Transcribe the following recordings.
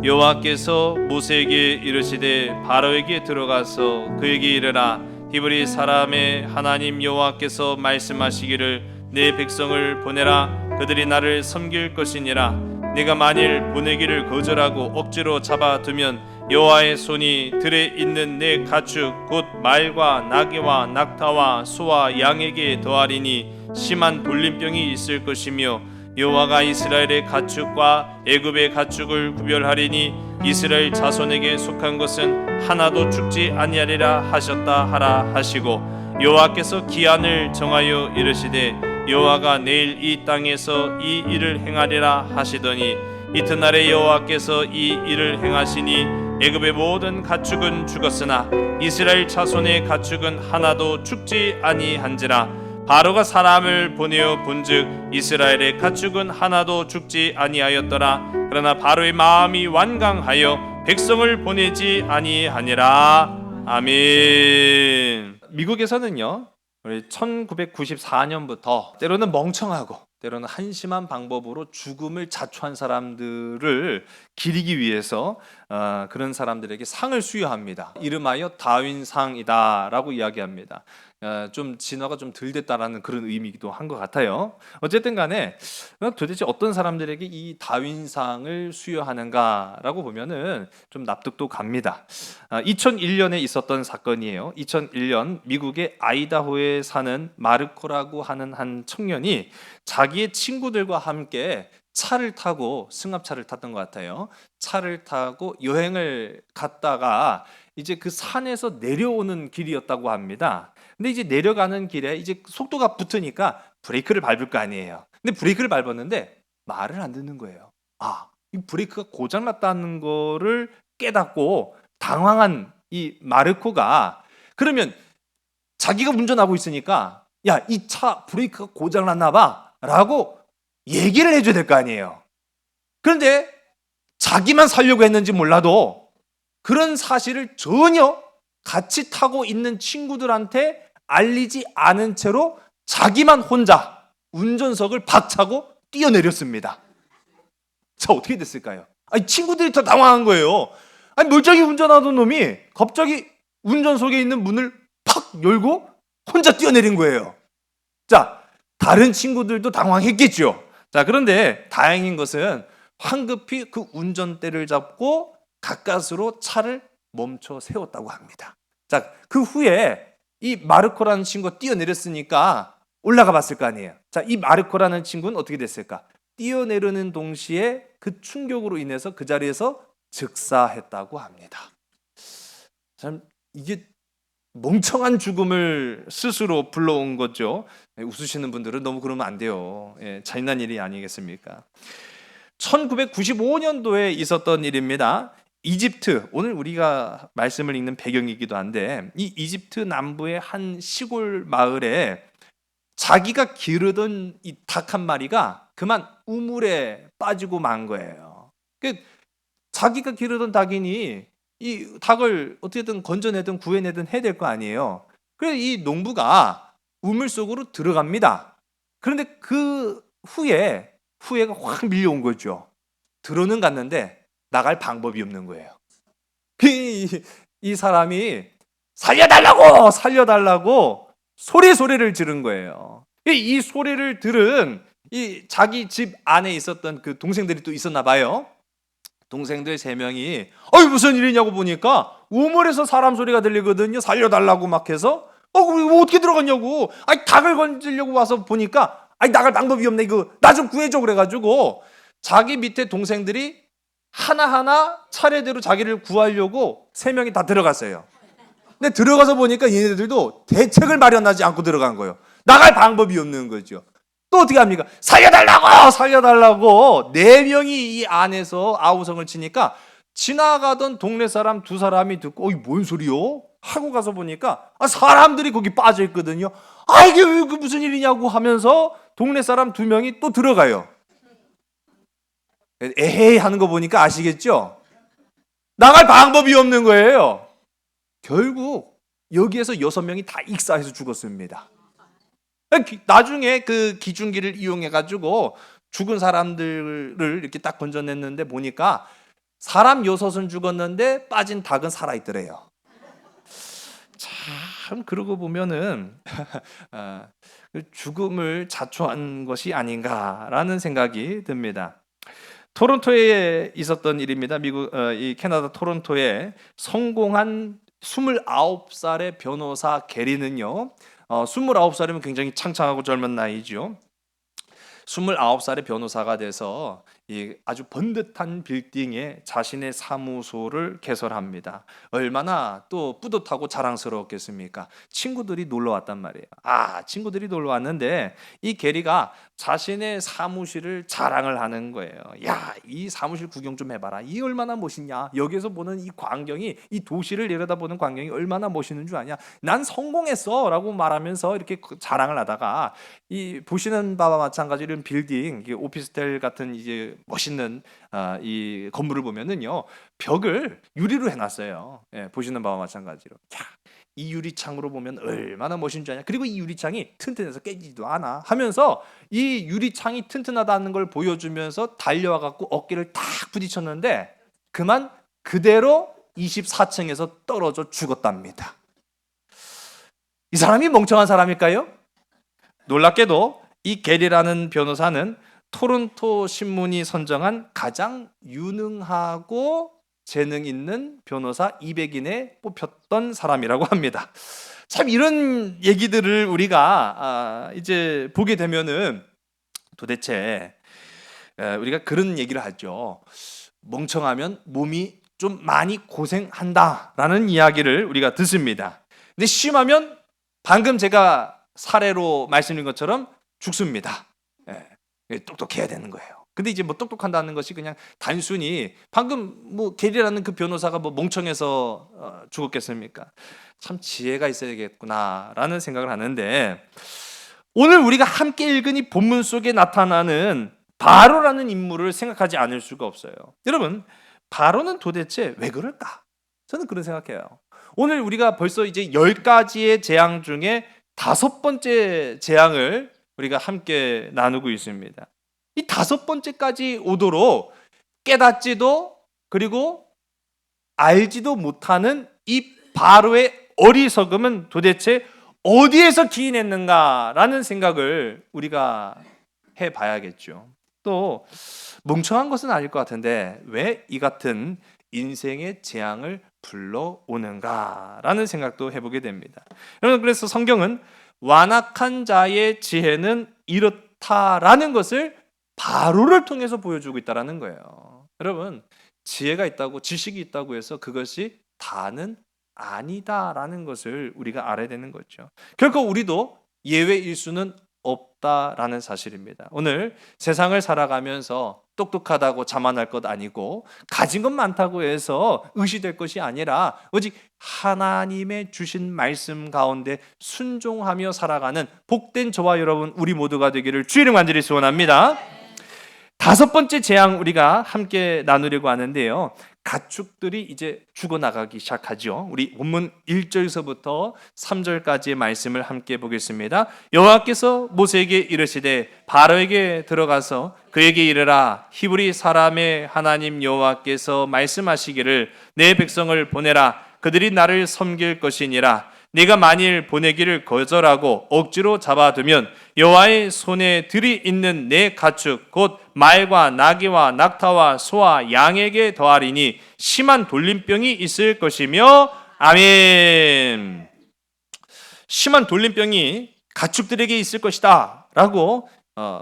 여호와께서 모세에게 이르시되 바로에게 들어가서 그에게 이르라 히브리 사람의 하나님 여호와께서 말씀하시기를 내 백성을 보내라 그들이 나를 섬길 것이니라. 네가 만일 보내기를 거절하고 억지로 잡아두면 여호와의 손이 들에 있는 내 가축 곧 말과 나귀와 낙타와 소와 양에게 더하리니 심한 돌림병이 있을 것이며 여호와가 이스라엘의 가축과 애굽의 가축을 구별하리니 이스라엘 자손에게 속한 것은 하나도 죽지 아니하리라 하셨다 하라 하시고 여호와께서 기한을 정하여 이르시되 여호와가 내일 이 땅에서 이 일을 행하리라 하시더니 이튿날에 여호와께서 이 일을 행하시니 애굽의 모든 가축은 죽었으나 이스라엘 자손의 가축은 하나도 죽지 아니한지라. 바로가 사람을 보내어 본즉 이스라엘의 가축은 하나도 죽지 아니하였더라. 그러나 바로의 마음이 완강하여 백성을 보내지 아니하니라. 아멘. 미국에서는요 1994년부터 때로는 멍청하고 때로는 한심한 방법으로 죽음을 자초한 사람들을 기리기 위해서 그런 사람들에게 상을 수여합니다. 이름하여 다윈상이다 라고 이야기합니다. 좀 진화가 좀 덜 됐다라는 그런 의미이기도 한 것 같아요. 어쨌든 간에 도대체 어떤 사람들에게 이 다윈상을 수여하는가라고 보면은 좀 납득도 갑니다. 2001년에 있었던 사건이에요. 2001년 미국의 아이다호에 사는 마르코라고 하는 한 청년이 자기의 친구들과 함께 차를 타고 승합차를 탔던 것 같아요. 차를 타고 여행을 갔다가 이제 그 산에서 내려오는 길이었다고 합니다. 근데 이제 내려가는 길에 이제 속도가 붙으니까 브레이크를 밟을 거 아니에요. 근데 브레이크를 밟았는데 말을 안 듣는 거예요. 이 브레이크가 고장났다는 거를 깨닫고 당황한 이 마르코가 그러면 자기가 운전하고 있으니까 야, 이 차 브레이크가 고장났나 봐 라고 얘기를 해줘야 될 거 아니에요. 그런데 자기만 살려고 했는지 몰라도 그런 사실을 전혀 같이 타고 있는 친구들한테 알리지 않은 채로 자기만 혼자 운전석을 박차고 뛰어내렸습니다. 자, 어떻게 됐을까요? 친구들이 더 당황한 거예요. 멀쩡히 운전하던 놈이 갑자기 운전석에 있는 문을 팍 열고 혼자 뛰어내린 거예요. 자, 다른 친구들도 당황했겠죠. 자, 그런데 다행인 것은 황급히 그 운전대를 잡고 가까스로 차를 멈춰 세웠다고 합니다. 자, 그 후에 이 마르코라는 친구가 뛰어내렸으니까 올라가 봤을 거 아니에요. 자, 이 마르코라는 친구는 어떻게 됐을까? 뛰어내리는 동시에 그 충격으로 인해서 그 자리에서 즉사했다고 합니다. 참 이게 멍청한 죽음을 스스로 불러온 거죠. 웃으시는 분들은 너무 그러면 안 돼요. 잔인한 일이 아니겠습니까? 1995년도에 있었던 일입니다. 이집트, 오늘 우리가 말씀을 읽는 배경이기도 한데 이 이집트 남부의 한 시골 마을에 자기가 기르던 이 닭 한 마리가 그만 우물에 빠지고 만 거예요. 자기가 기르던 닭이니 이 닭을 어떻게든 건져내든 구해내든 해야 될 거 아니에요. 그래서 이 농부가 우물 속으로 들어갑니다. 그런데 그 후회가 확 밀려온 거죠. 들어는 갔는데 나갈 방법이 없는 거예요. 이 사람이 살려달라고 소리를 지른 거예요. 이 소리를 들은 이 자기 집 안에 있었던 그 동생들이 또 있었나 봐요. 동생들 3명이 무슨 일이냐고 보니까 우물에서 사람 소리가 들리거든요. 살려달라고 막 해서 어떻게 들어갔냐고. 닭을 건지려고 와서 보니까 나갈 방법이 없네. 이거 나 좀 구해줘 그래가지고 자기 밑에 동생들이 하나하나 차례대로 자기를 구하려고 3명이 다 들어갔어요. 근데 들어가서 보니까 얘네들도 대책을 마련하지 않고 들어간 거예요. 나갈 방법이 없는 거죠. 또 어떻게 합니까? 살려달라고 4명이 이 안에서 아우성을 치니까 지나가던 동네 사람 2사람이 듣고 뭔 소리요? 하고 가서 보니까 사람들이 거기 빠져 있거든요. 이게 무슨 일이냐고 하면서 동네 사람 2명이 또 들어가요. 에헤이 하는 거 보니까 아시겠죠? 나갈 방법이 없는 거예요. 결국 여기에서 6명이 다 익사해서 죽었습니다. 나중에 그 기중기를 이용해 가지고 죽은 사람들을 이렇게 딱 건져냈는데 보니까 사람 6은 죽었는데 빠진 닭은 살아있더래요. 참 그러고 보면은 죽음을 자초한 것이 아닌가라는 생각이 듭니다. 토론토에 있었던 일입니다. 이 캐나다 토론토에 성공한 29살의 변호사 게리는요. 29살이면 굉장히 창창하고 젊은 나이죠. 29살의 변호사가 돼서 이 아주 번듯한 빌딩에 자신의 사무소를 개설합니다. 얼마나 또 뿌듯하고 자랑스러웠겠습니까? 친구들이 놀러 왔단 말이에요. 친구들이 놀러 왔는데 이 게리가 자신의 사무실을 자랑을 하는 거예요. 야, 이 사무실 구경 좀 해봐라. 이 얼마나 멋있냐? 여기서 보는 이 광경이, 이 도시를 내려다보는 광경이 얼마나 멋있는 줄 아냐? 난 성공했어라고 말하면서 이렇게 자랑을 하다가 이 보시는 바와 마찬가지로 이런 빌딩, 오피스텔 같은 이제 멋있는 이 건물을 보면은요, 벽을 유리로 해놨어요. 예, 보시는 바와 마찬가지로. 자, 이 유리창으로 보면 얼마나 멋있는 줄 아냐. 그리고 이 유리창이 튼튼해서 깨지지도 않아 하면서 이 유리창이 튼튼하다는 걸 보여주면서 달려와 갖고 어깨를 탁 부딪혔는데 그만 그대로 24층에서 떨어져 죽었답니다. 이 사람이 멍청한 사람일까요? 놀랍게도 이 게리라는 변호사는 토론토 신문이 선정한 가장 유능하고 재능 있는 변호사 200인에 뽑혔던 사람이라고 합니다. 참 이런 얘기들을 우리가 이제 보게 되면은 도대체 우리가 그런 얘기를 하죠. 멍청하면 몸이 좀 많이 고생한다라는 이야기를 우리가 듣습니다. 근데 심하면 방금 제가 사례로 말씀드린 것처럼 죽습니다. 똑똑해야 되는 거예요. 근데 이제 뭐 똑똑한다는 것이 그냥 단순히 방금 뭐 게리라는 그 변호사가 뭐 멍청해서 죽었겠습니까? 참 지혜가 있어야겠구나라는 생각을 하는데 오늘 우리가 함께 읽은 이 본문 속에 나타나는 바로라는 인물을 생각하지 않을 수가 없어요. 여러분, 바로는 도대체 왜 그럴까? 저는 그런 생각해요. 오늘 우리가 벌써 이제 10가지의 재앙 중에 5번째 재앙을 우리가 함께 나누고 있습니다. 이 5번째까지 오도록 깨닫지도 그리고 알지도 못하는 이 바로의 어리석음은 도대체 어디에서 기인했는가라는 생각을 우리가 해봐야겠죠. 또 멍청한 것은 아닐 것 같은데 왜 이 같은 인생의 재앙을 불러오는가라는 생각도 해보게 됩니다. 여러분, 그래서 성경은 완악한 자의 지혜는 이렇다라는 것을 바로를 통해서 보여주고 있다는 거예요. 여러분, 지혜가 있다고 지식이 있다고 해서 그것이 다는 아니다라는 것을 우리가 알아야 되는 거죠. 결코 우리도 예외일 수는 없다라는 사실입니다. 오늘 세상을 살아가면서 똑똑하다고 자만할 것 아니고 가진 것 많다고 해서 의시될 것이 아니라 오직 하나님의 주신 말씀 가운데 순종하며 살아가는 복된 저와 여러분 우리 모두가 되기를 주의 이름 간절히 소원합니다. 5번째 재앙 우리가 함께 나누려고 하는데요. 가축들이 이제 죽어나가기 시작하죠. 우리 본문 1절서부터 3절까지의 말씀을 함께 보겠습니다. 여호와께서 모세에게 이르시되 바로에게 들어가서 그에게 이르라. 히브리 사람의 하나님 여호와께서 말씀하시기를 내 백성을 보내라. 그들이 나를 섬길 것이니라. 네가 만일 보내기를 거절하고 억지로 잡아두면 여호와의 손에 들이 있는 내 가축 곧 말과 나귀와 낙타와 소와 양에게 더하리니 심한 돌림병이 있을 것이며 아멘. 심한 돌림병이 가축들에게 있을 것이다 라고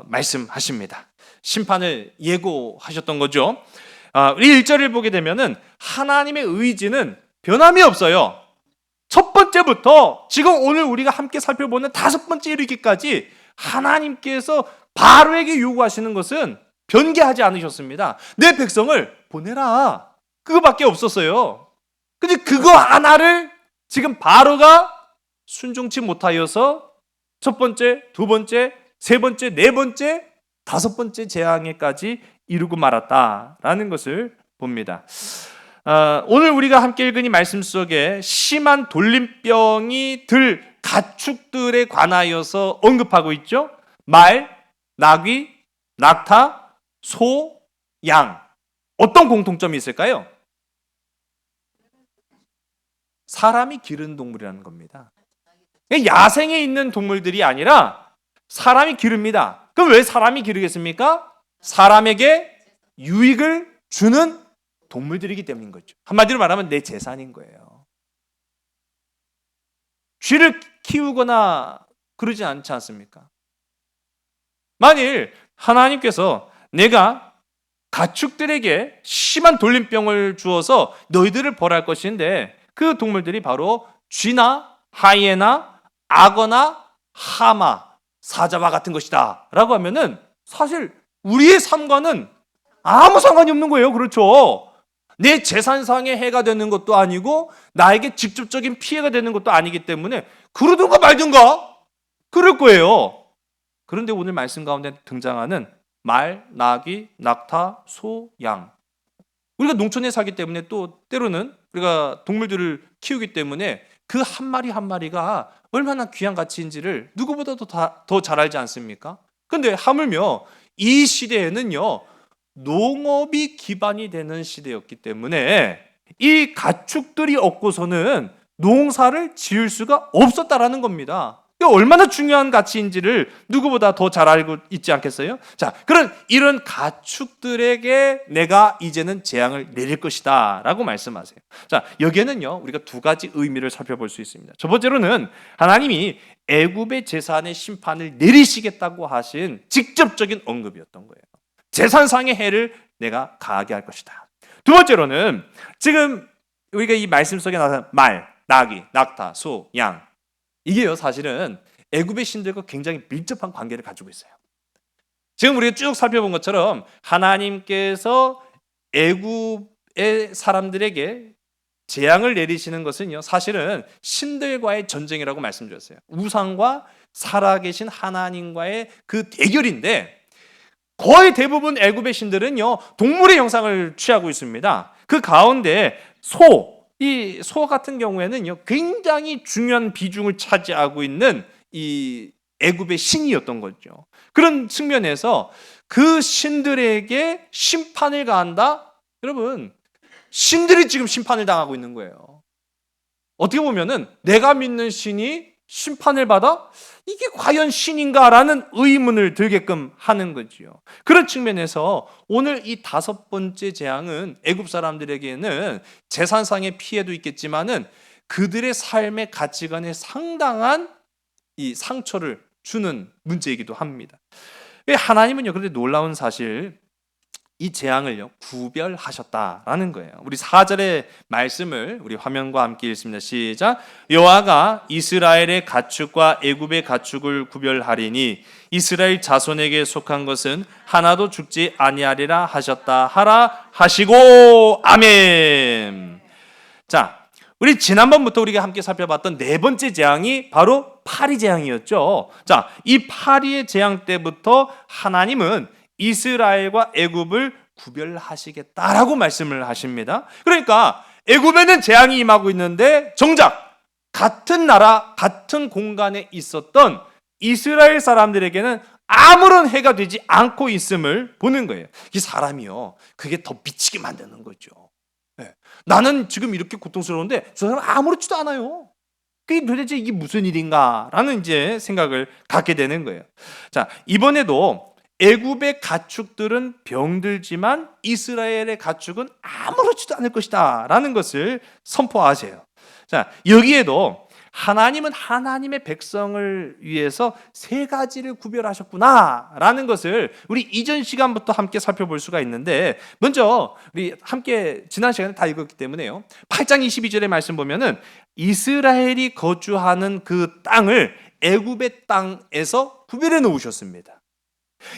말씀하십니다. 심판을 예고하셨던 거죠. 우리 1절을 보게 되면은 하나님의 의지는 변함이 없어요. 첫 번째부터 지금 오늘 우리가 함께 살펴보는 5번째 이르기까지 하나님께서 바로에게 요구하시는 것은 변개하지 않으셨습니다. 내 백성을 보내라. 그거밖에 없었어요. 근데 그거 하나를 지금 바로가 순종치 못하여서 첫 번째, 두 번째, 세 번째, 네 번째, 5번째 재앙에까지 이르고 말았다라는 것을 봅니다. 오늘 우리가 함께 읽은 이 말씀 속에 심한 돌림병이 들 가축들에 관하여서 언급하고 있죠. 말, 나귀, 낙타, 소, 양. 어떤 공통점이 있을까요? 사람이 기른 동물이라는 겁니다. 야생에 있는 동물들이 아니라 사람이 기릅니다. 그럼 왜 사람이 기르겠습니까? 사람에게 유익을 주는 동물들이기 때문인 거죠. 한마디로 말하면 내 재산인 거예요. 쥐를 키우거나 그러지 않지 않습니까? 만일 하나님께서 내가 가축들에게 심한 돌림병을 주어서 너희들을 벌할 것인데 그 동물들이 바로 쥐나 하이에나 악어나 하마, 사자와 같은 것이다 라고 하면은 사실 우리의 삶과는 아무 상관이 없는 거예요. 그렇죠? 내 재산상의 해가 되는 것도 아니고 나에게 직접적인 피해가 되는 것도 아니기 때문에 그러든가 말든가 그럴 거예요. 그런데 오늘 말씀 가운데 등장하는 말, 나귀, 낙타, 소, 양. 우리가 농촌에 살기 때문에 또 때로는 우리가 동물들을 키우기 때문에 그 한 마리 한 마리가 얼마나 귀한 가치인지를 누구보다도 더 잘 알지 않습니까? 근데 하물며 이 시대에는요, 농업이 기반이 되는 시대였기 때문에 이 가축들이 없고서는 농사를 지을 수가 없었다라는 겁니다. 얼마나 중요한 가치인지를 누구보다 더 잘 알고 있지 않겠어요? 자, 그런 이런 가축들에게 내가 이제는 재앙을 내릴 것이다 라고 말씀하세요. 자, 여기에는요 우리가 두 가지 의미를 살펴볼 수 있습니다. 첫 번째로는 하나님이 애굽의 재산의 심판을 내리시겠다고 하신 직접적인 언급이었던 거예요. 재산상의 해를 내가 가하게 할 것이다. 두 번째로는 지금 우리가 이 말씀 속에 나타난 말, 나귀, 낙타, 소, 양, 이게요 사실은 애굽의 신들과 굉장히 밀접한 관계를 가지고 있어요. 지금 우리가 쭉 살펴본 것처럼 하나님께서 애굽의 사람들에게 재앙을 내리시는 것은요 사실은 신들과의 전쟁이라고 말씀드렸어요. 우상과 살아계신 하나님과의 그 대결인데 거의 대부분 애굽의 신들은요 동물의 형상을 취하고 있습니다. 그 가운데 이 소 같은 경우에는요 굉장히 중요한 비중을 차지하고 있는 이 애굽의 신이었던 거죠. 그런 측면에서 그 신들에게 심판을 가한다. 여러분, 신들이 지금 심판을 당하고 있는 거예요. 어떻게 보면은 내가 믿는 신이 심판을 받아? 이게 과연 신인가라는 의문을 들게끔 하는 거지요. 그런 측면에서 오늘 이 다섯 번째 재앙은 애굽 사람들에게는 재산상의 피해도 있겠지만은 그들의 삶의 가치관에 상당한 이 상처를 주는 문제이기도 합니다. 하나님은요, 그런데 놀라운 사실 이 재앙을요 구별하셨다라는 거예요. 우리 4절의 말씀을 우리 화면과 함께 읽습니다. 시작. 여호와가 이스라엘의 가축과 애굽의 가축을 구별하리니 이스라엘 자손에게 속한 것은 하나도 죽지 아니하리라 하셨다 하라 하시고 아멘. 자, 우리 지난번부터 우리가 함께 살펴봤던 네 번째 재앙이 바로 파리 재앙이었죠. 자, 이 파리의 재앙 때부터 하나님은 이스라엘과 애굽을 구별하시겠다라고 말씀을 하십니다. 그러니까 애굽에는 재앙이 임하고 있는데 정작 같은 나라, 같은 공간에 있었던 이스라엘 사람들에게는 아무런 해가 되지 않고 있음을 보는 거예요. 이 사람이요, 그게 더 미치게 만드는 거죠. 네. 나는 지금 이렇게 고통스러운데 저 사람 아무렇지도 않아요. 그게 도대체 이게 무슨 일인가라는 이제 생각을 갖게 되는 거예요. 자, 이번에도 애굽의 가축들은 병들지만 이스라엘의 가축은 아무렇지도 않을 것이다 라는 것을 선포하세요. 자, 여기에도 하나님은 하나님의 백성을 위해서 세 가지를 구별하셨구나 라는 것을 우리 이전 시간부터 함께 살펴볼 수가 있는데, 먼저 우리 함께 지난 시간에 다 읽었기 때문에요, 8장 22절의 말씀 보면은 이스라엘이 거주하는 그 땅을 애굽의 땅에서 구별해 놓으셨습니다.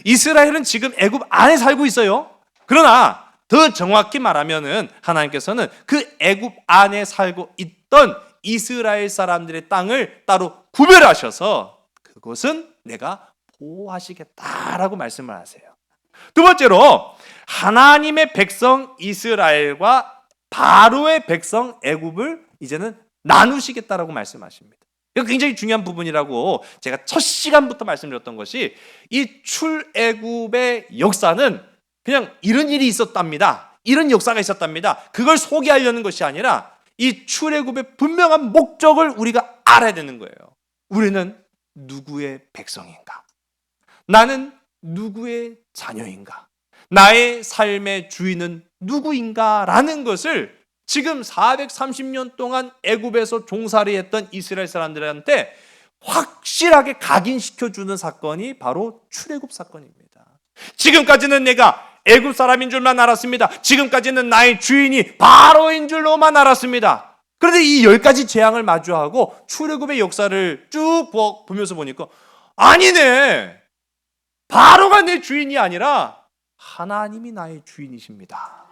이스라엘은 지금 애굽 안에 살고 있어요. 그러나 더 정확히 말하면은 하나님께서는 그 애굽 안에 살고 있던 이스라엘 사람들의 땅을 따로 구별하셔서 그곳은 내가 보호하시겠다라고 말씀을 하세요. 두 번째로 하나님의 백성 이스라엘과 바로의 백성 애굽을 이제는 나누시겠다라고 말씀하십니다. 이거 굉장히 중요한 부분이라고 제가 첫 시간부터 말씀드렸던 것이, 이 출애굽의 역사는 그냥 이런 일이 있었답니다. 이런 역사가 있었답니다. 그걸 소개하려는 것이 아니라 이 출애굽의 분명한 목적을 우리가 알아야 되는 거예요. 우리는 누구의 백성인가? 나는 누구의 자녀인가? 나의 삶의 주인은 누구인가? 라는 것을 지금 430년 동안 애굽에서 종살이 했던 이스라엘 사람들한테 확실하게 각인시켜주는 사건이 바로 출애굽 사건입니다. 지금까지는 내가 애굽 사람인 줄만 알았습니다. 지금까지는 나의 주인이 바로인 줄로만 알았습니다. 그런데 이 10가지 재앙을 마주하고 출애굽의 역사를 쭉 보면서 보니까 아니네. 바로가 내 주인이 아니라 하나님이 나의 주인이십니다.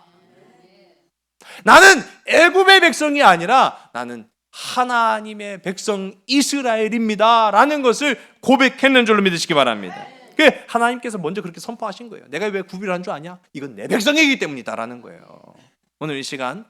나는 애굽의 백성이 아니라 나는 하나님의 백성 이스라엘입니다. 라는 것을 고백했는 줄로 믿으시기 바랍니다. 하나님께서 먼저 그렇게 선포하신 거예요. 내가 왜 구별한 줄 아냐? 이건 내 백성이기 때문이다 라는 거예요. 오늘 이 시간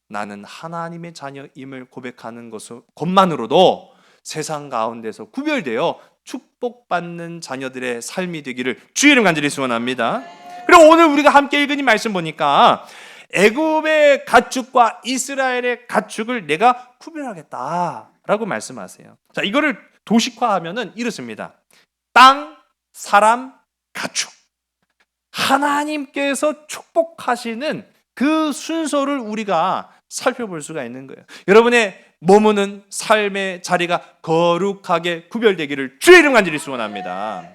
나는 하나님의 자녀임을 고백하는 것만으로도 세상 가운데서 구별되어 축복받는 자녀들의 삶이 되기를 주의 이름 간절히 소원합니다. 그리고 오늘 우리가 함께 읽은 이 말씀 보니까 애굽의 가축과 이스라엘의 가축을 내가 구별하겠다라고 말씀하세요. 자, 이거를 도식화하면은 이렇습니다. 땅, 사람, 가축. 하나님께서 축복하시는 그 순서를 우리가 살펴볼 수가 있는 거예요. 여러분의 머무는 삶의 자리가 거룩하게 구별되기를 주의 이름 간절히 소원합니다.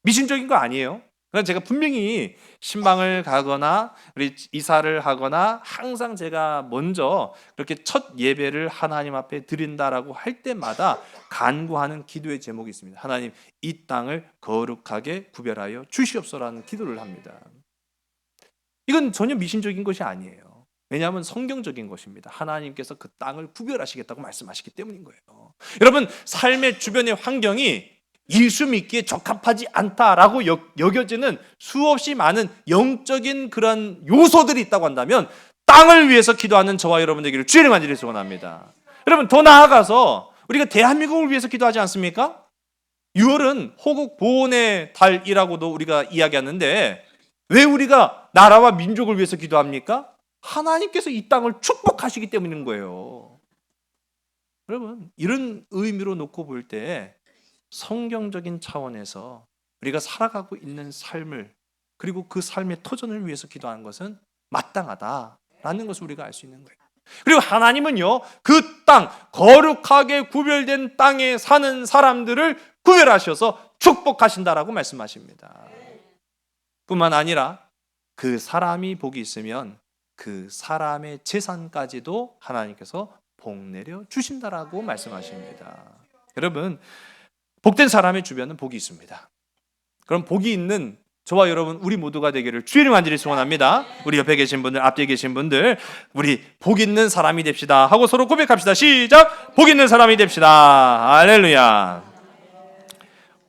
미신적인 거 아니에요. 그건 제가 분명히 신방을 가거나 우리 이사를 하거나 항상 제가 먼저 그렇게 첫 예배를 하나님 앞에 드린다라고 할 때마다 간구하는 기도의 제목이 있습니다. 하나님, 이 땅을 거룩하게 구별하여 주시옵소서라는 기도를 합니다. 이건 전혀 미신적인 것이 아니에요. 왜냐하면 성경적인 것입니다. 하나님께서 그 땅을 구별하시겠다고 말씀하시기 때문인 거예요. 여러분, 삶의 주변의 환경이 예수 믿기에 적합하지 않다라고 여겨지는 수없이 많은 영적인 그런 요소들이 있다고 한다면 땅을 위해서 기도하는 저와 여러분 되기를 주의 이름 간절히 소원합니다. 여러분, 더 나아가서 우리가 대한민국을 위해서 기도하지 않습니까? 6월은 호국 보훈의 달이라고도 우리가 이야기하는데 왜 우리가 나라와 민족을 위해서 기도합니까? 하나님께서 이 땅을 축복하시기 때문인 거예요. 여러분, 이런 의미로 놓고 볼 때 성경적인 차원에서 우리가 살아가고 있는 삶을 그리고 그 삶의 터전을 위해서 기도하는 것은 마땅하다라는 것을 우리가 알 수 있는 거예요. 그리고 하나님은요, 그 땅, 거룩하게 구별된 땅에 사는 사람들을 구별하셔서 축복하신다라고 말씀하십니다. 뿐만 아니라 그 사람이 복이 있으면 그 사람의 재산까지도 하나님께서 복 내려 주신다라고 말씀하십니다. 여러분, 복된 사람의 주변은 복이 있습니다. 그럼 복이 있는 저와 여러분 우리 모두가 되기를 주의 이름 간절히 소원합니다. 우리 옆에 계신 분들, 앞뒤에 계신 분들, 우리 복 있는 사람이 됩시다 하고 서로 고백합시다. 시작! 복 있는 사람이 됩시다. 할렐루야.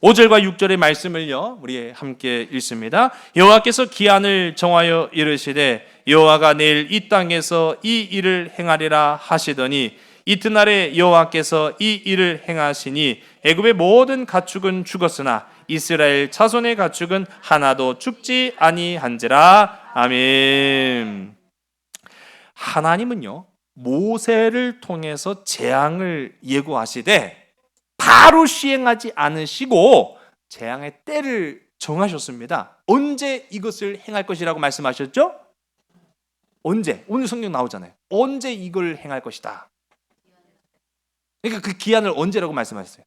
5절과 6절의 말씀을요, 우리 함께 읽습니다. 여호와께서 기한을 정하여 이르시되 여호와가 내일 이 땅에서 이 일을 행하리라 하시더니 이튿날에 여호와께서 이 일을 행하시니 애굽의 모든 가축은 죽었으나 이스라엘 자손의 가축은 하나도 죽지 아니한지라. 아멘. 하나님은요, 모세를 통해서 재앙을 예고하시되 바로 시행하지 않으시고 재앙의 때를 정하셨습니다. 언제 이것을 행할 것이라고 말씀하셨죠? 언제? 오늘 성경 나오잖아요. 언제 이걸 행할 것이다. 그러니까 그 기한을 언제라고 말씀하셨어요?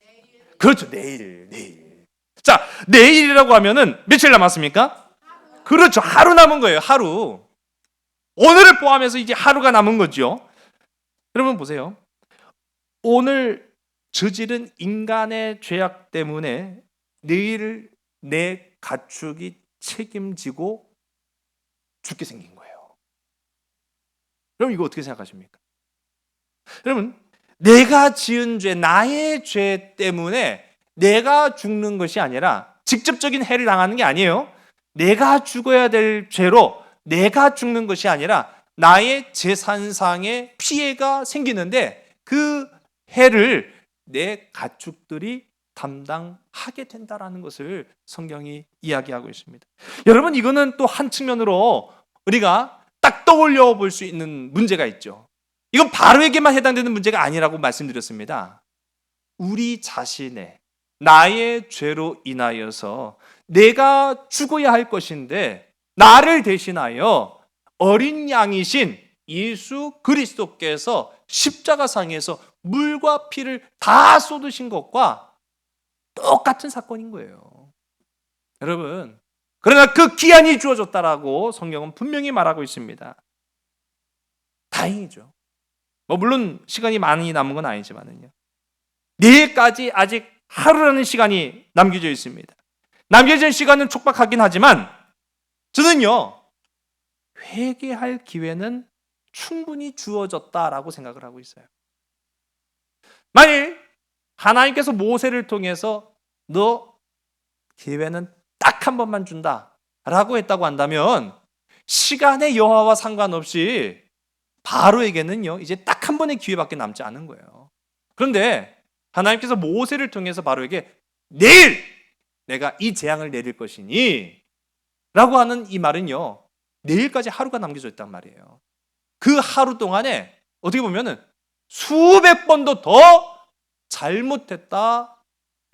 그렇죠. 내일. 자, 내일이라고 하면은 며칠 남았습니까? 그렇죠. 하루 남은 거예요. 하루. 오늘을 포함해서 이제 하루가 남은 거죠. 여러분 보세요. 오늘 저지른 인간의 죄악 때문에 내일 내 가축이 책임지고 죽게 생긴 거예요. 여러분 이거 어떻게 생각하십니까? 여러분, 내가 지은 죄, 나의 죄 때문에 내가 죽는 것이 아니라 직접적인 해를 당하는 게 아니에요. 내가 죽어야 될 죄로 내가 죽는 것이 아니라 나의 재산상의 피해가 생기는데 그 해를 내 가축들이 담당하게 된다라는 것을 성경이 이야기하고 있습니다. 여러분, 이거는 또 한 측면으로 우리가 떠올려 볼 수 있는 문제가 있죠. 이건 바로에게만 해당되는 문제가 아니라고 말씀드렸습니다. 우리 자신의 나의 죄로 인하여서 내가 죽어야 할 것인데 나를 대신하여 어린 양이신 예수 그리스도께서 십자가상에서 물과 피를 다 쏟으신 것과 똑같은 사건인 거예요. 여러분, 그러나 그 기한이 주어졌다라고 성경은 분명히 말하고 있습니다. 다행이죠. 물론 시간이 많이 남은 건 아니지만요. 내일까지 아직 하루라는 시간이 남겨져 있습니다. 남겨진 시간은 촉박하긴 하지만 저는요, 회개할 기회는 충분히 주어졌다라고 생각을 하고 있어요. 만일 하나님께서 모세를 통해서 너 기회는 딱 한 번만 준다라고 했다고 한다면 시간의 여하와 상관없이 바로에게는요, 이제 딱 한 번의 기회밖에 남지 않은 거예요. 그런데 하나님께서 모세를 통해서 바로에게 내일 내가 이 재앙을 내릴 것이니 라고 하는 이 말은요, 내일까지 하루가 남겨져 있단 말이에요. 그 하루 동안에 어떻게 보면은 수백 번도 더 잘못했다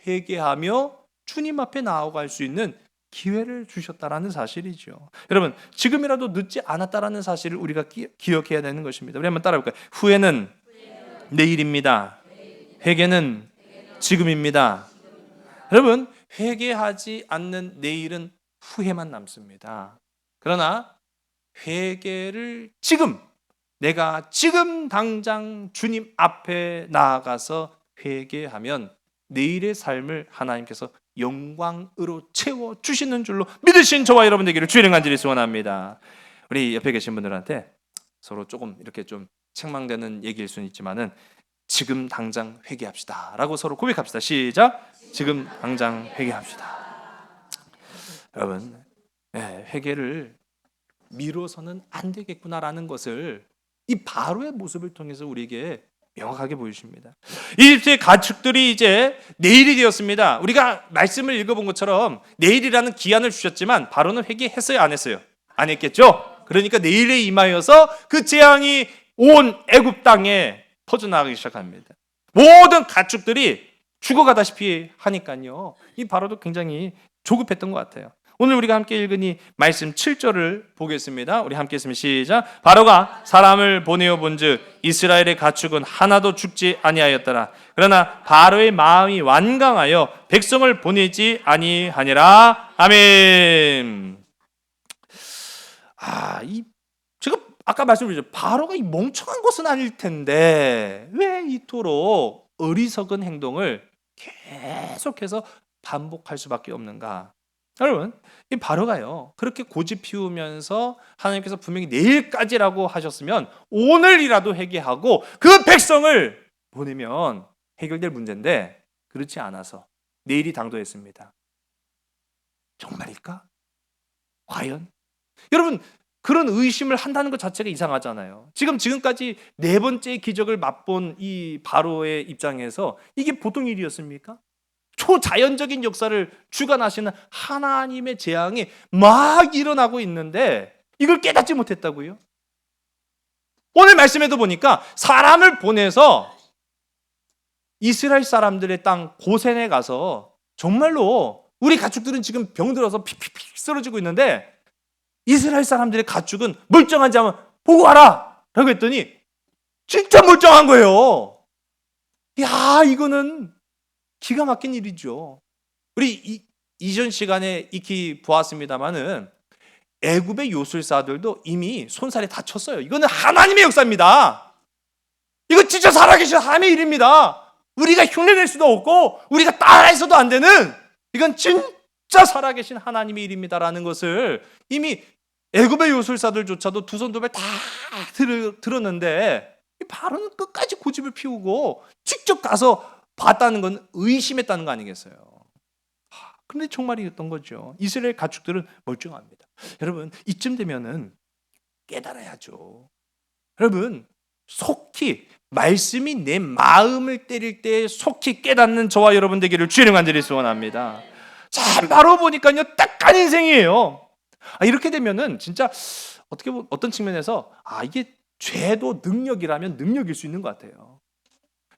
회개하며 주님 앞에 나아갈 수 있는 기회를 주셨다라는 사실이죠. 여러분, 지금이라도 늦지 않았다라는 사실을 우리가 기억해야 되는 것입니다. 우리 한번 따라볼까요? 후회는 내일입니다. 회개는 지금입니다. 여러분, 회개하지 않는 내일은 후회만 남습니다. 그러나 회개를 지금, 내가 지금 당장 주님 앞에 나아가서 회개하면 내일의 삶을 하나님께서 영광으로 채워주시는 줄로 믿으신 저와 여러분 되기를 주의 간절히 소원합니다. 우리 옆에 계신 분들한테 서로 조금 이렇게 좀 책망되는 얘기일 수는 있지만은 지금 당장 회개합시다 라고 서로 고백합시다. 시작. 지금 당장 회개합시다. 여러분, 회개를 미뤄서는 안 되겠구나라는 것을 이 바로의 모습을 통해서 우리에게 명확하게 보여주십니다. 이집트의 가축들이 이제 내일이 되었습니다. 우리가 말씀을 읽어본 것처럼 내일이라는 기한을 주셨지만 바로는 회개했어요, 안 했어요? 안 했겠죠? 그러니까 내일에 임하여서 그 재앙이 온 애굽 땅에 퍼져나가기 시작합니다. 모든 가축들이 죽어가다시피 하니까요, 이 바로도 굉장히 조급했던 것 같아요. 오늘 우리가 함께 읽은 이 말씀 7절을 보겠습니다. 우리 함께 읽으면 시작. 바로가 사람을 보내어 본즉 이스라엘의 가축은 하나도 죽지 아니하였더라. 그러나 바로의 마음이 완강하여 백성을 보내지 아니하니라. 아멘. 제가 아까 말씀드렸죠. 바로가 이 멍청한 것은 아닐 텐데 왜 이토록 어리석은 행동을 계속해서 반복할 수밖에 없는가? 여러분, 이 바로가요, 그렇게 고집 피우면서 하나님께서 분명히 내일까지라고 하셨으면 오늘이라도 회개하고 그 백성을 보내면 해결될 문제인데 그렇지 않아서 내일이 당도했습니다. 정말일까? 과연? 여러분, 그런 의심을 한다는 것 자체가 이상하잖아요. 지금까지 네 번째 기적을 맛본 이 바로의 입장에서 이게 보통 일이었습니까? 초자연적인 역사를 주관하시는 하나님의 재앙이 막 일어나고 있는데 이걸 깨닫지 못했다고요? 오늘 말씀에도 보니까 사람을 보내서 이스라엘 사람들의 땅 고센에 가서 정말로 우리 가축들은 지금 병들어서 픽픽픽 쓰러지고 있는데 이스라엘 사람들의 가축은 멀쩡한지 한번 보고 와라 라고 했더니 진짜 멀쩡한 거예요. 야, 이거는 기가 막힌 일이죠. 우리 이전 시간에 익히 보았습니다마는 애굽의 요술사들도 이미 손살에 다쳤어요. 이거는 하나님의 역사입니다. 이거 진짜 살아계신 하나님의 일입니다. 우리가 흉내낼 수도 없고 우리가 따라해서도 안 되는, 이건 진짜 살아계신 하나님의 일입니다라는 것을 이미 애굽의 요술사들조차도 두 손 두 발 다 들었는데 바로는 끝까지 고집을 피우고 직접 가서 봤다는 건 의심했다는 거 아니겠어요? 그런데 정말이었던 거죠. 이스라엘 가축들은 멀쩡합니다. 여러분, 이쯤 되면은 깨달아야죠. 여러분, 속히 말씀이 내 마음을 때릴 때 속히 깨닫는 저와 여러분 되기를 주의 간절히 소원합니다. 참 바로 보니까요, 딱한 인생이에요. 이렇게 되면은 진짜 어떤 측면에서 이게 죄도 능력이라면 능력일 수 있는 것 같아요.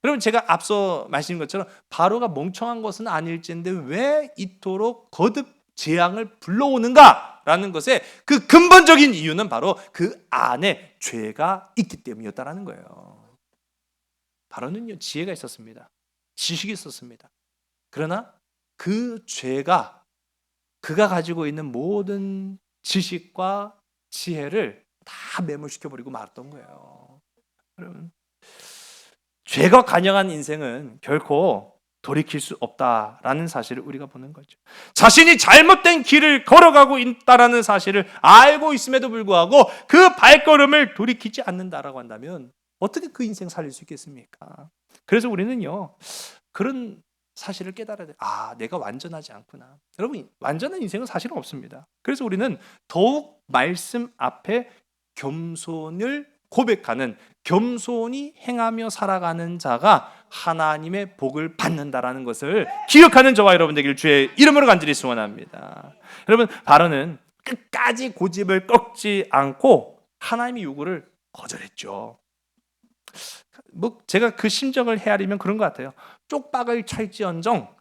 여러분, 제가 앞서 말씀드린 것처럼 바로가 멍청한 것은 아닐진데 왜 이토록 거듭 재앙을 불러오는가라는 것의 그 근본적인 이유는 바로 그 안에 죄가 있기 때문이었다라는 거예요. 바로는요, 지혜가 있었습니다. 지식이 있었습니다. 그러나 그 죄가 그가 가지고 있는 모든 지식과 지혜를 다 매몰시켜버리고 말았던 거예요. 여러분, 죄가 관영한 인생은 결코 돌이킬 수 없다라는 사실을 우리가 보는 거죠. 자신이 잘못된 길을 걸어가고 있다라는 사실을 알고 있음에도 불구하고 그 발걸음을 돌이키지 않는다라고 한다면 어떻게 그 인생 살릴 수 있겠습니까? 그래서 우리는요, 그런 사실을 깨달아야 돼요. 내가 완전하지 않구나. 여러분, 완전한 인생은 사실은 없습니다. 그래서 우리는 더욱 말씀 앞에 겸손을 고백하는, 겸손히 행하며 살아가는 자가 하나님의 복을 받는다라는 것을 기억하는 저와 여러분 되기를 주의 이름으로 간절히 소원합니다. 여러분, 바로는 끝까지 고집을 꺾지 않고 하나님의 요구를 거절했죠. 제가 그 심정을 헤아리면 그런 것 같아요. 쪽박을 찰지언정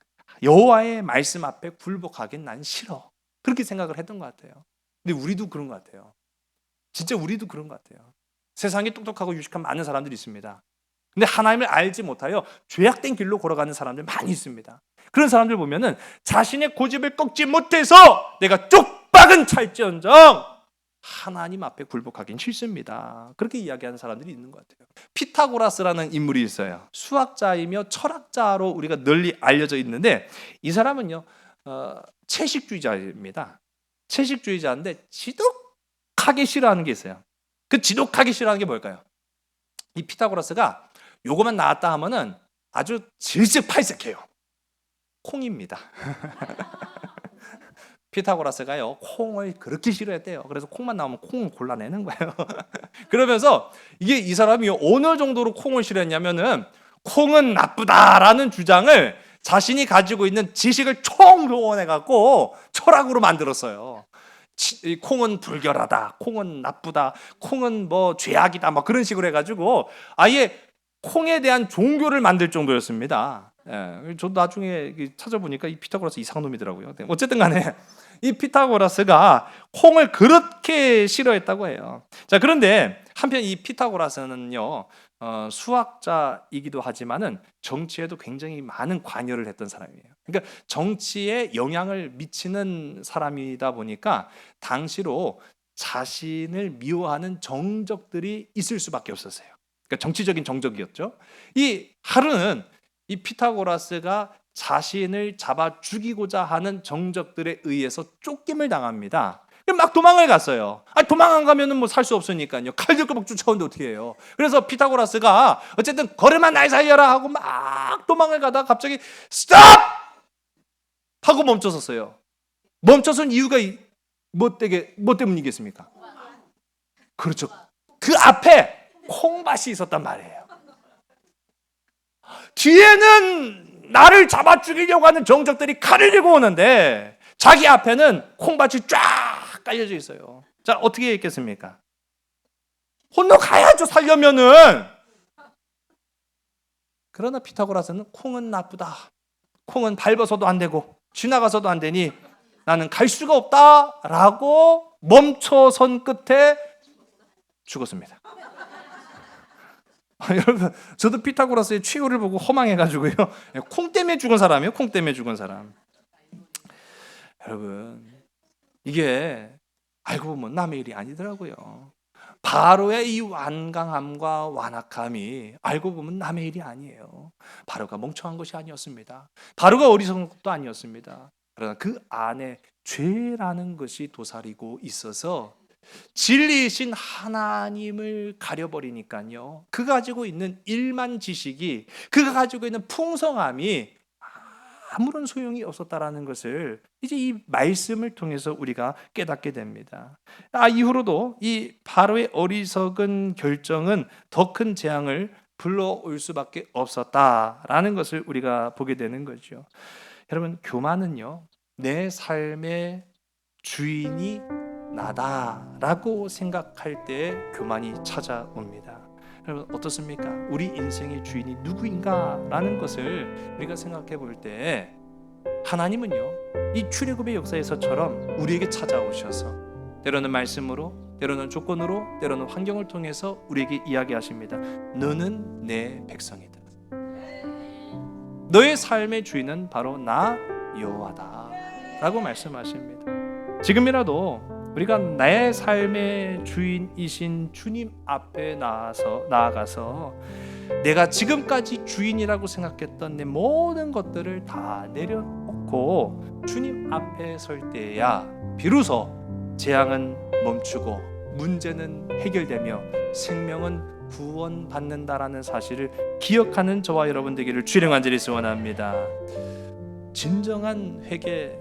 여호와의 말씀 앞에 굴복하긴 난 싫어. 그렇게 생각을 했던 것 같아요. 근데 우리도 그런 것 같아요. 진짜 우리도 그런 것 같아요. 세상에 똑똑하고 유식한 많은 사람들이 있습니다. 근데 하나님을 알지 못하여 죄악된 길로 걸어가는 사람들 많이 있습니다. 그런 사람들 보면은 자신의 고집을 꺾지 못해서 내가 쪽박은 찰지언정 하나님 앞에 굴복하긴 싫습니다. 그렇게 이야기하는 사람들이 있는 것 같아요. 피타고라스라는 인물이 있어요. 수학자이며 철학자로 우리가 널리 알려져 있는데 이 사람은요, 채식주의자입니다. 채식주의자인데 지독하게 싫어하는 게 있어요. 그 지독하게 싫어하는 게 뭘까요? 이 피타고라스가 요거만 나왔다 하면은 아주 질질 팔색해요. 콩입니다. 피타고라스가요, 콩을 그렇게 싫어했대요. 그래서 콩만 나오면 콩을 골라내는 거예요. 그러면서 이 사람이 어느 정도로 콩을 싫어했냐면은 콩은 나쁘다라는 주장을 자신이 가지고 있는 지식을 총동원해갖고 철학으로 만들었어요. 콩은 불결하다, 콩은 나쁘다, 콩은 뭐 죄악이다, 막 그런 식으로 해가지고 아예 콩에 대한 종교를 만들 정도였습니다. 저도 나중에 찾아보니까 이 피타고라스 이상한 놈이더라고요. 어쨌든 간에 이 피타고라스가 콩을 그렇게 싫어했다고 해요. 자, 그런데 한편 이 피타고라스는요, 수학자이기도 하지만은 정치에도 굉장히 많은 관여를 했던 사람이에요. 그러니까 정치에 영향을 미치는 사람이다 보니까 당시로 자신을 미워하는 정적들이 있을 수밖에 없었어요. 그러니까 정치적인 정적이었죠. 이 하루는 이 피타고라스가 자신을 잡아 죽이고자 하는 정적들에 의해서 쫓김을 당합니다. 막 도망을 갔어요. 도망 안 가면은 뭐 살 수 없으니까요. 칼 들고 막 쫓아오는데 어떻게 해요? 그래서 피타고라스가 어쨌든 걸음아 날 살려라 하고 막 도망을 가다가 갑자기 스톱! 하고 멈춰섰어요. 멈춰선 이유가 뭐 때문이겠습니까? 그렇죠. 그 앞에 콩밭이 있었단 말이에요. 뒤에는 나를 잡아 죽이려고 하는 정적들이 칼을 들고 오는데 자기 앞에는 콩밭이 쫙 깔려져 있어요. 자, 어떻게 했겠습니까? 건너가야죠, 살려면은. 그러나 피타고라스는 콩은 나쁘다, 콩은 밟아서도 안 되고 지나가서도 안 되니 나는 갈 수가 없다라고 멈춰선 끝에 죽었습니다. 여러분, 저도 피타고라스의 최후를 보고 허망해가지고요. 콩 때문에 죽은 사람이에요. 콩 때문에 죽은 사람. 여러분, 이게 알고 보면 남의 일이 아니더라고요. 바로의 이 완강함과 완악함이 알고 보면 남의 일이 아니에요. 바로가 멍청한 것이 아니었습니다. 바로가 어리석은 것도 아니었습니다. 그러나 그 안에 죄라는 것이 도사리고 있어서 진리이신 하나님을 가려버리니까요, 그가 가지고 있는 일만 지식이, 그가 가지고 있는 풍성함이 아무런 소용이 없었다라는 것을 이제 이 말씀을 통해서 우리가 깨닫게 됩니다. 이후로도 이 바로의 어리석은 결정은 더 큰 재앙을 불러올 수밖에 없었다라는 것을 우리가 보게 되는 거죠. 여러분, 교만은요, 내 삶의 주인이 나다라고 생각할 때 교만이 찾아옵니다. 여러분 어떻습니까? 우리 인생의 주인이 누구인가라는 것을 우리가 생각해 볼 때 하나님은요, 이 출애굽의 역사에서처럼 우리에게 찾아오셔서 때로는 말씀으로, 때로는 조건으로, 때로는 환경을 통해서 우리에게 이야기하십니다. 너는 내 백성이다. 너의 삶의 주인은 바로 나 여호와다 라고 말씀하십니다. 지금이라도 우리가 나의 삶의 주인이신 주님 앞에 나아가서 내가 지금까지 주인이라고 생각했던 내 모든 것들을 다 내려놓고 주님 앞에 설 때야 비로소 재앙은 멈추고 문제는 해결되며 생명은 구원받는다라는 사실을 기억하는 저와 여러분 되기를 주의 이름으로 간절히 소원합니다. 진정한 회개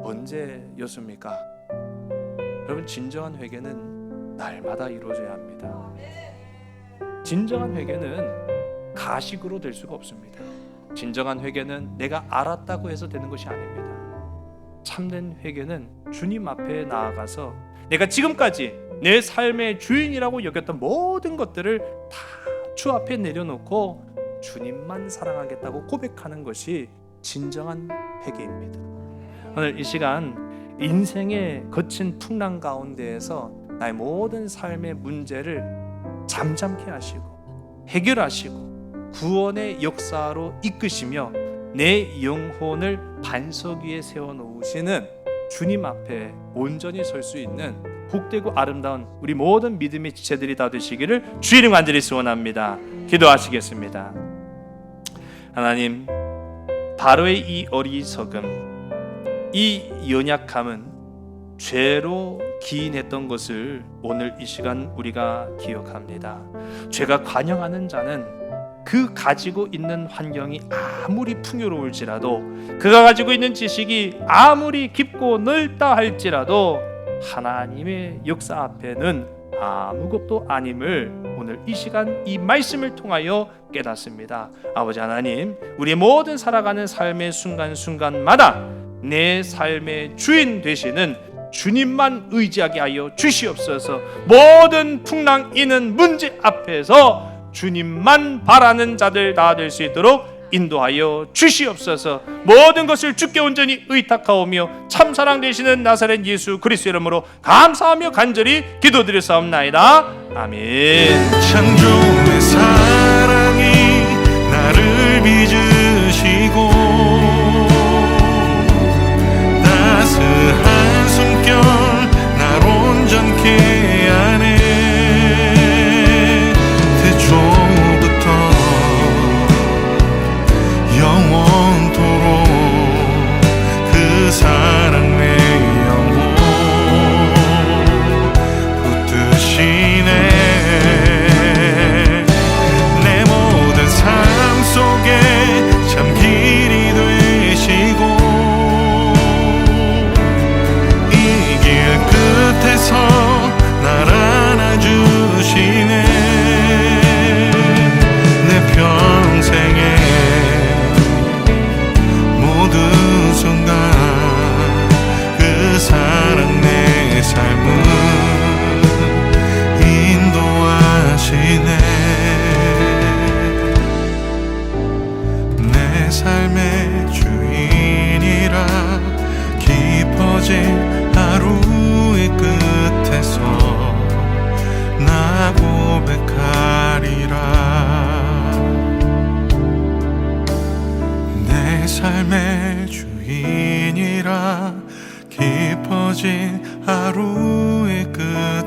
언제였습니까? 여러분, 진정한 회개는 날마다 이루어져야 합니다. 진정한 회개는 가식으로 될 수가 없습니다. 진정한 회개는 내가 알았다고 해서 되는 것이 아닙니다. 참된 회개는 주님 앞에 나아가서 내가 지금까지 내 삶의 주인이라고 여겼던 모든 것들을 다 주 앞에 내려놓고 주님만 사랑하겠다고 고백하는 것이 진정한 회개입니다. 오늘 이 시간 인생의 거친 풍랑 가운데에서 나의 모든 삶의 문제를 잠잠케 하시고 해결하시고 구원의 역사로 이끄시며 내 영혼을 반석 위에 세워놓으시는 주님 앞에 온전히 설 수 있는 복되고 아름다운 우리 모든 믿음의 지체들이 다 되시기를 주의 이름 간절히 소원합니다. 기도하시겠습니다. 하나님, 바로의 이 어리석음, 이 연약함은 죄로 기인했던 것을 오늘 이 시간 우리가 기억합니다. 죄가 관영하는 자는 그 가지고 있는 환경이 아무리 풍요로울지라도, 그가 가지고 있는 지식이 아무리 깊고 넓다 할지라도 하나님의 역사 앞에는 아무것도 아님을 오늘 이 시간 이 말씀을 통하여 깨닫습니다. 아버지 하나님, 우리의 모든 살아가는 삶의 순간순간마다 내 삶의 주인 되시는 주님만 의지하게 하여 주시옵소서. 모든 풍랑 이는 문제 앞에서 주님만 바라는 자들 다 될 수 있도록 인도하여 주시옵소서. 모든 것을 주께 온전히 의탁하오며 참사랑 되시는 나사렛 예수 그리스도의 이름으로 감사하며 간절히 기도드렸사옵나이다. 아멘. 창조의 사랑이 나를 빚으시고 따스한 숨결 날 온전케 하네. 영원토록 그 사랑 내 영혼 붙드시네. 내 모든 삶 속에 참 길이 되시고 이 길 끝에서 날 안아주시네. 내 평생에 모든 순간 그 사랑 내 삶을 인도하시네. 내 삶의 주인이라 깊어진 하루의 끝에서 나 고백하리라. 내 삶의 주인이라 깊어진 하루의 끝